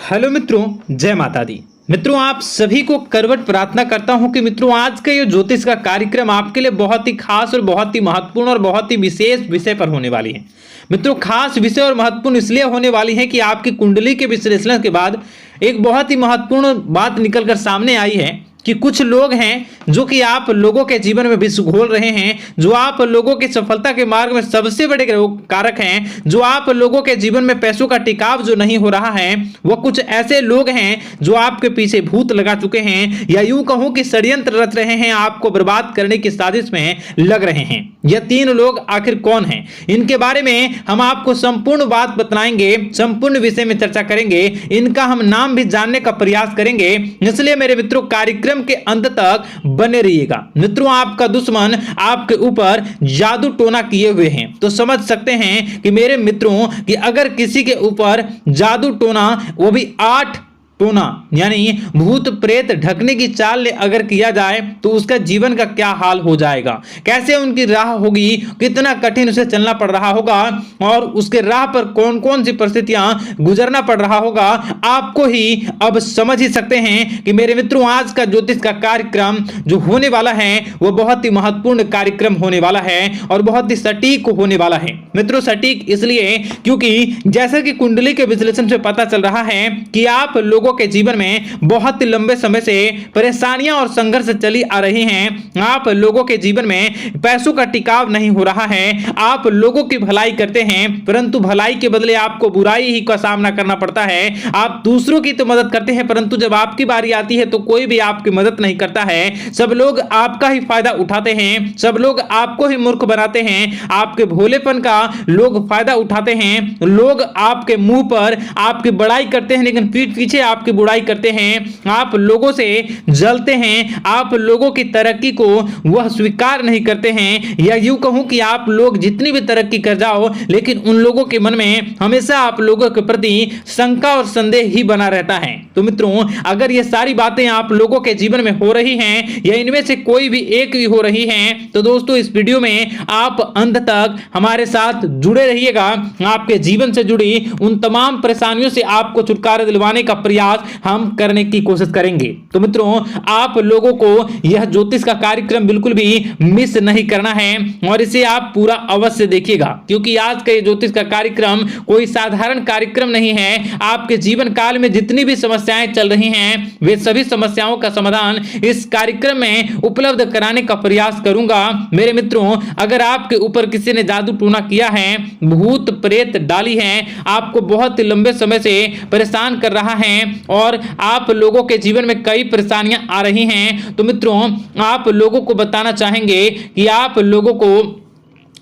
Hello मित्रों, जय माता दी। मित्रों, आप सभी को करवट प्रार्थना करता हूं कि मित्रों आज का ये ज्योतिष का कार्यक्रम आपके लिए बहुत ही खास और बहुत ही महत्वपूर्ण और बहुत ही विशेष विषय पर होने वाली है। मित्रों, खास विषय और महत्वपूर्ण इसलिए होने वाली है कि आपकी कुंडली के विश्लेषण के बाद एक बहुत ही महत्वपूर्ण बात निकलकर सामने आई है कि कुछ लोग हैं जो कि आप लोगों के जीवन में विष घोल रहे हैं, जो आप लोगों की सफलता के मार्ग में सबसे बड़े कारक हैं, जो आप लोगों के जीवन में पैसों का टिकाव जो नहीं हो रहा है, वह कुछ ऐसे लोग हैं जो आपके पीछे भूत लगा चुके हैं या यूं कहूं कि षड्यंत्र रच रहे हैं, आपको बर्बाद करने की साजिश में लग रहे हैं। यह तीन लोग आखिर कौन हैं, इनके बारे में हम आपको संपूर्ण बात बताएंगे, संपूर्ण विषय में चर्चा करेंगे, इनका हम नाम भी जानने का प्रयास करेंगे। इसलिए मेरे मित्रों, कार्यक्रम के अंत तक बने रहिएगा। मित्रों, आपका दुश्मन आपके ऊपर जादू टोना किए हुए हैं, तो समझ सकते हैं कि मेरे मित्रों कि अगर किसी के ऊपर जादू टोना, वो भी 8 टोना यानी भूत प्रेत ढकने की चाल ले अगर किया जाए तो उसका जीवन का क्या हाल हो जाएगा, कैसे उनकी राह होगी, कितना कठिन उसे चलना पड़ रहा होगा और उसके राह पर कौन कौन सी परिस्थितियां गुजरना पड़ रहा होगा, आपको ही अब समझ ही सकते हैं कि मेरे मित्रों आज का ज्योतिष का कार्यक्रम जो होने वाला है वो बहुत ही महत्वपूर्ण कार्यक्रम होने वाला है और बहुत ही सटीक होने वाला है। मित्रों, सटीक इसलिए क्योंकि जैसे कि कुंडली के विश्लेषण से पता चल रहा है कि आप लोगों के जीवन में बहुत ही लंबे समय से परेशानियां और संघर्ष चली आ रही हैं। आप लोगों के जीवन में पैसों का टिकाव नहीं हो रहा है। आप लोगों की भलाई करते हैं परंतु भलाई के बदले आपको बुराई ही का सामना करना पड़ता है। आप दूसरों की तो मदद करते हैं परंतु जब आपकी बारी आती है तो कोई भी आपकी मदद नहीं करता है। सब लोग आपका ही फायदा उठाते हैं, सब लोग आपको ही मूर्ख बनाते हैं, आपके भोलेपन का लोग फायदा उठाते हैं। लोग आपके मुंह पर आपकी बड़ाई करते हैं लेकिन पीठ पीछे आपकी बुराई करते हैं। आप लोगों से जलते हैं, आप लोगों की तरक्की को वह स्वीकार नहीं करते हैं, या यूं कहूं कि आप लोग जितनी भी तरक्की कर जाओ लेकिन उन लोगों के मन में हमेशा आप लोगों के प्रति शंका और संदेह ही बना रहता है। तो मित्रों, अगर ये सारी बातें आप लोगों के जीवन में हो रही हैं या इनमें से कोई भी एक भी हो रही है तो दोस्तों इस वीडियो में आप अंत तक हमारे साथ जुड़े रहिएगा। आपके जीवन से जुड़ी उन तमाम परेशानियों से आपको छुटकारा दिलवाने का प्रयास हम करने की कोशिश करेंगे। तो मित्रों, आप लोगों को यह ज्योतिष का कार्यक्रम बिल्कुल भी मिस नहीं करना है और इसे आप पूरा अवश्य देखिएगा, क्योंकि आज का ये ज्योतिष का कार्यक्रम कोई साधारण कार्यक्रम नहीं है। आपके जीवन काल में जितनी भी समस्याएं चल रही हैं वे सभी समस्याओं का समाधान इस कार्यक्रम में उपलब्ध कराने का प्रयास करूंगा। मेरे मित्रों, अगर आपके ऊपर किसी ने जादू टूना किया है, भूत प्रेत डाली है, आपको बहुत लंबे समय से परेशान कर रहा है और आप लोगों के जीवन में कई परेशानियां आ रही हैं, तो मित्रों आप लोगों को बताना चाहेंगे कि आप लोगों को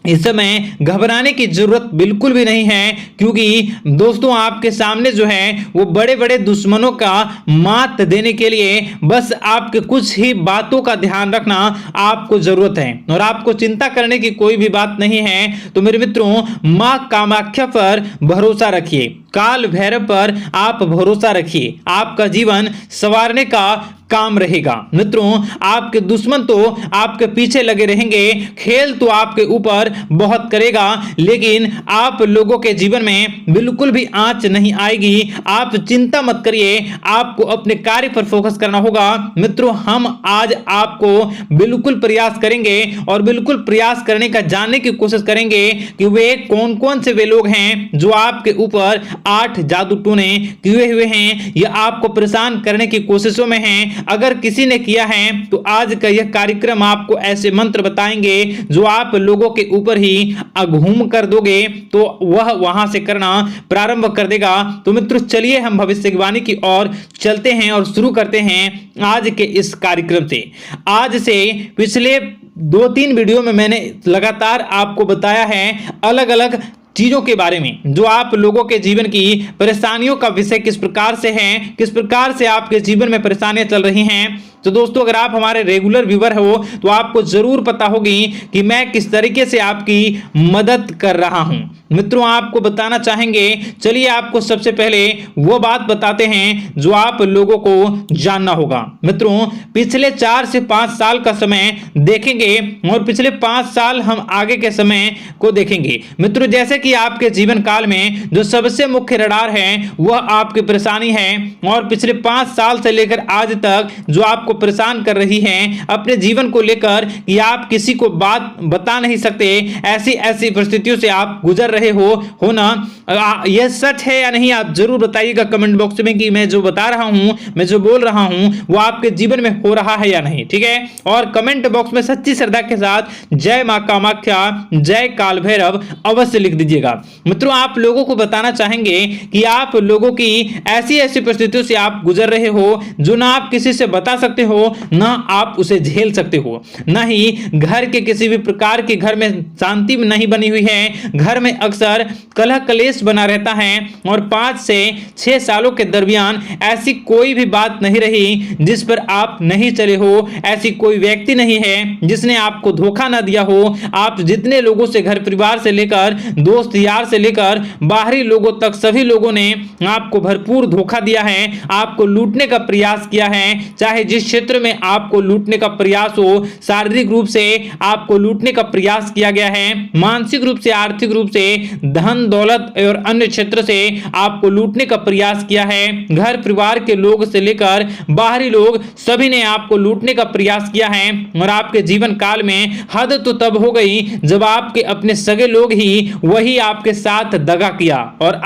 इस समय घबराने की जरूरत बिल्कुल भी नहीं है, क्योंकि दोस्तों आपके सामने जो है वो बड़े बड़े दुश्मनों का मात देने के लिए बस आपके कुछ ही बातों का ध्यान रखना आपको जरूरत है और आपको चिंता करने की कोई भी बात नहीं है। तो मेरे मित्रों, मां कामाख्या पर भरोसा रखिए, काल भैरव पर आप भरोसा रखिए, आपका जीवन संवारने का काम रहेगा। मित्रों, आपके दुश्मन तो आपके पीछे लगे रहेंगे, खेल तो आपके ऊपर बहुत करेगा लेकिन आप लोगों के जीवन में बिल्कुल भी आंच नहीं आएगी। आप चिंता मत करिए, आपको अपने कार्य पर फोकस करना होगा। मित्रों, हम आज आपको बिल्कुल प्रयास करेंगे और बिल्कुल प्रयास करने का जानने की कोशिश करेंगे कि वे कौन कौन से वे लोग हैं जो आपके ऊपर 8 जादू टोने किए हुए हैं या आपको परेशान करने की कोशिशों में हैं। अगर किसी ने किया है तो आज का यह कार्यक्रम आपको ऐसे मंत्र बताएंगे जो आप लोगों के ऊपर ही घूम कर दोगे तो वह वहां से करना प्रारंभ कर देगा। तो मित्रों, चलिए हम भविष्यवाणी की ओर चलते हैं और शुरू करते हैं आज के इस कार्यक्रम से। आज से पिछले 2-3 वीडियो में मैंने लगातार आपको बताया है अलग अलग चीजों के बारे में जो आप लोगों के जीवन की परेशानियों का विषय किस प्रकार से है, किस प्रकार से आपके जीवन में परेशानियां चल रही हैं, तो दोस्तों अगर आप हमारे रेगुलर व्यूअर हो तो आपको जरूर पता होगी कि मैं किस तरीके से आपकी मदद कर रहा हूं। मित्रों आपको बताना चाहेंगे, चलिए आपको सबसे पहले वो बात बताते हैं जो आप लोगों को जानना होगा। मित्रों पिछले 4 से 5 साल का समय देखेंगे और पिछले 5 साल हम आगे के समय को देखेंगे। मित्रों जैसे कि आपके जीवन काल में जो सबसे मुख्य रडार है वह आपकी परेशानी है, और पिछले 5 साल से लेकर आज तक जो आपको परेशान कर रही है अपने जीवन को लेकर कि आप किसी को बात बता नहीं सकते, ऐसी ऐसी परिस्थितियों से आप गुजर रहे हो ना, यह सच है या नहीं आप जरूर बताइएगा कमेंट बॉक्स में कि मैं जो बता रहा हूं, मैं जो बोल रहा हूं वो आपके जीवन में हो रहा है या नहीं। ठीक है, और कमेंट बॉक्स में सच्ची श्रद्धा के साथ जय मां कामाख्या, जय काल भैरव अवश्य लिख दीजिएगा। मित्रों आप लोगों को बताना चाहेंगे कि आप लोगों की ऐसी ऐसी परिस्थितियों से आप गुजर रहे हो जो ना आप किसी से बता सकते हो, ना आप उसे झेल सकते हो, ना ही घर के किसी भी प्रकार के घर में शांति नहीं बनी हुई है, घर में अक्सर कलह कलेश बना रहता है, और 5 से 6 सालों के दरमियान ऐसी कोई भी बात नहीं रही जिस पर आप नहीं चले हो, ऐसी कोई व्यक्ति नहीं है जिसने आपको धोखा ना दिया हो। आप जितने लोगों से, घर परिवार से लेकर दोस्त यार से लेकर बाहरी लोगों तक, सभी लोगों ने आपको भरपूर धोखा दिया है, आपको लूटने का प्रयास किया है। चाहे जिस क्षेत्र में आपको लूटने का प्रयास हो, शारीरिक रूप से आपको लूटने का प्रयास किया गया है, मानसिक रूप से, आर्थिक रूप से, धन दौलत और अन्य क्षेत्र से आपको लूटने का प्रयास किया है। घर परिवार के लोग से लेकर बाहरी लोग सभी ने आपको लूटने का प्रयास किया है, और आपके जीवन काल में हद तो तब हो गई जब आपके अपने सगे लोग ही वही आपके साथ दगा किया, और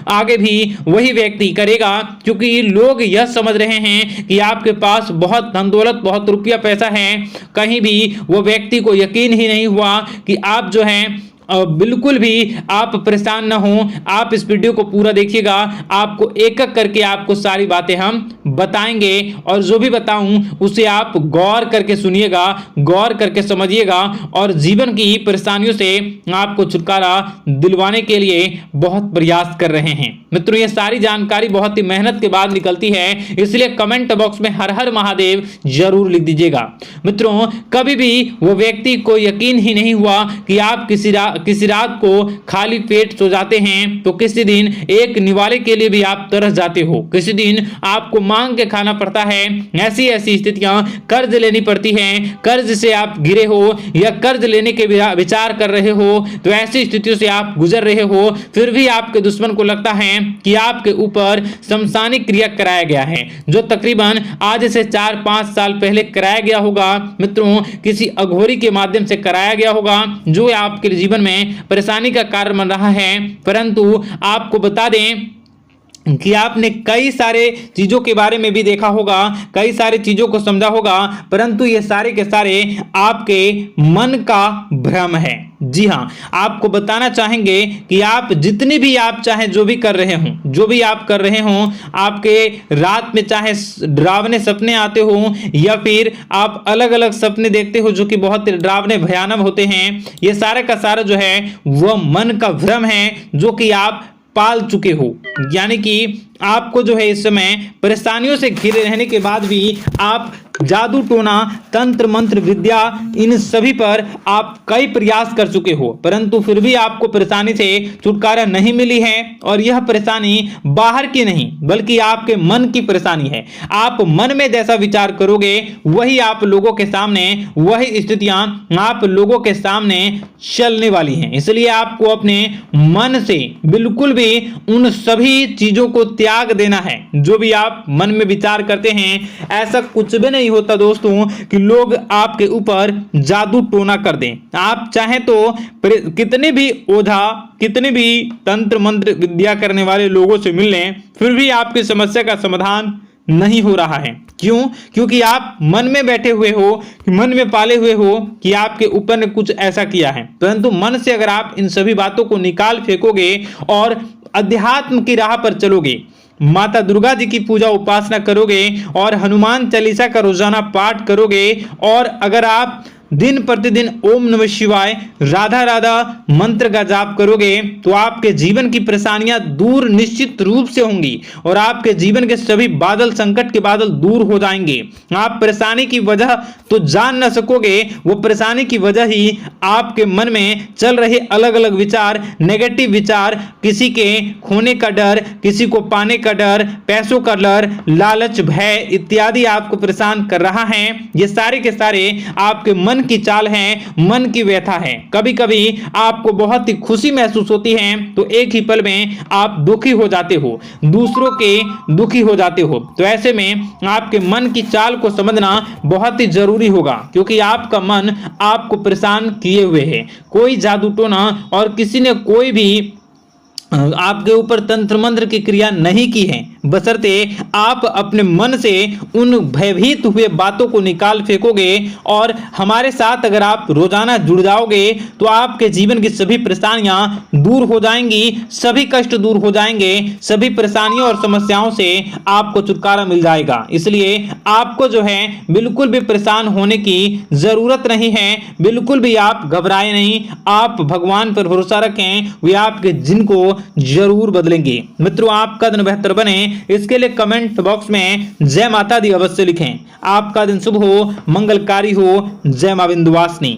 आगे भी वही व्यक्ति करेगा, क्योंकि लोग यह समझ रहे हैं कि आपके पास बहुत धन दौलत, बहुत रुपया पैसा है। कहीं भी वो व्यक्ति को यकीन ही नहीं हुआ कि आप जो है बिल्कुल भी आप परेशान ना हो। आप इस वीडियो को पूरा देखिएगा, आपको एक एक करके आपको सारी बातें हम बताएंगे, और जो भी बताऊं उसे आप गौर करके सुनिएगा, गौर करके समझिएगा, और जीवन की परेशानियों से आपको छुटकारा दिलवाने के लिए बहुत प्रयास कर रहे हैं। मित्रों ये सारी जानकारी बहुत ही मेहनत के बाद निकलती है, इसलिए कमेंट बॉक्स में हर हर महादेव जरूर लिख दीजिएगा। मित्रों कभी भी वो व्यक्ति को यकीन ही नहीं हुआ कि आप किसी रात को खाली पेट सो जाते हैं, तो किसी दिन एक निवाले के लिए भी आप तरस जाते हो, किसी दिन आपको मांग के खाना पड़ता है। ऐसी ऐसी स्थितियां, कर्ज लेनी पड़ती हैं, कर्ज से आप घिरे हो या कर्ज लेने के विचार कर रहे हो, तो ऐसी स्थितियों से आप गुजर रहे हो, फिर भी आपके दुश्मन को लगता है कि आपके ऊपर शमशानी क्रिया कराया गया है, जो तकरीबन आज से 4-5 साल पहले कराया गया होगा। मित्रों किसी अघोरी के माध्यम से कराया गया होगा, जो आपके जीवन में परेशानी का कारण बन रहा है। परंतु आपको बता दें कि आपने कई सारे चीजों के बारे में भी देखा होगा, कई सारी चीजों को समझा होगा, परंतु ये सारे के सारे आपके मन का भ्रम है। जी हाँ, आपको बताना चाहेंगे कि आप जितनी भी आप चाहे जो भी कर रहे हो, जो भी आप कर रहे हो, आपके रात में चाहे डरावने सपने आते हो या फिर आप अलग अलग सपने देखते हो जो कि बहुत डरावने भयानक होते हैं, ये सारा का सारा जो है वह मन का भ्रम है जो कि आप पाल चुके हो। यानी कि आपको जो है इस समय परेशानियों से घिरे रहने के बाद भी आप जादू टोना, तंत्र मंत्र विद्या, इन सभी पर आप कई प्रयास कर चुके हो, परंतु फिर भी आपको परेशानी से छुटकारा नहीं मिली है। और यह परेशानी बाहर की नहीं बल्कि आपके मन की परेशानी है। आप मन में जैसा विचार करोगे वही आप लोगों के सामने, वही स्थितियां आप लोगों के सामने चलने वाली हैं। इसलिए आपको अपने मन से बिल्कुल भी उन सभी चीजों को त्याग देना है जो भी आप मन में विचार करते हैं। ऐसा कुछ भी नहीं होता दोस्तों कि लोग आपके ऊपर जादू टोना कर दें। आप चाहें तो कितने भी ओझा, कितने भी तंत्र मंत्र विद्या करने वाले लोगों से मिल लें, फिर भी आपकी समस्या का समाधान नहीं हो रहा है। क्यों? क्योंकि आप मन में बैठे हुए हो, मन में पाले हुए हो कि आपके ऊपर ने कुछ ऐसा किया है। परंतु मन से अगर आप इन सभी बातों को निकाल फेंकोगे और अध्यात्म की राह पर चलोगे, माता दुर्गा जी की पूजा उपासना करोगे और हनुमान चालीसा का रोजाना पाठ करोगे, और अगर आप दिन प्रतिदिन ओम नमः शिवाय, राधा राधा मंत्र का जाप करोगे तो आपके जीवन की परेशानियां दूर निश्चित रूप से होंगी और आपके जीवन के सभी बादल, संकट के बादल दूर हो जाएंगे। आप परेशानी की वजह तो जान न सकोगे, वो परेशानी की वजह ही आपके मन में चल रहे अलग अलग विचार, नेगेटिव विचार, किसी के खोने का डर, किसी को पाने का डर, पैसों का डर, लालच, भय इत्यादि आपको परेशान कर रहा है। ये सारे के सारे आपके मन की चाल हैं, मन की व्यथा है। कभी कभी आपको बहुत ही खुशी महसूस होती है तो एक ही पल में आप दुखी हो जाते हो, दूसरों के दुखी हो जाते हो। तो ऐसे में आपके मन की चाल को समझना बहुत ही जरूरी होगा, क्योंकि आपका मन आपको परेशान किए हुए है। कोई जादू टोना और किसी ने कोई भी आपके ऊपर तंत्र मंत्र की क्रिया नहीं की है, बशर्ते आप अपने मन से उन भयभीत हुए बातों को निकाल फेंकोगे और हमारे साथ अगर आप रोजाना जुड़ जाओगे तो आपके जीवन की सभी परेशानियां दूर हो जाएंगी, सभी कष्ट दूर हो जाएंगे, सभी परेशानियों और समस्याओं से आपको छुटकारा मिल जाएगा। इसलिए आपको जो है बिल्कुल भी परेशान होने की जरूरत नहीं है, बिल्कुल भी आप घबराए नहीं। आप भगवान पर भरोसा रखें, वे आपके जिन को जरूर बदलेंगे। मित्रों, आपका दिन बेहतर बने इसके लिए कमेंट बॉक्स में जय माता दी अवश्य लिखें। आपका दिन शुभ हो, मंगलकारी हो। जय मां विंध्यवासिनी।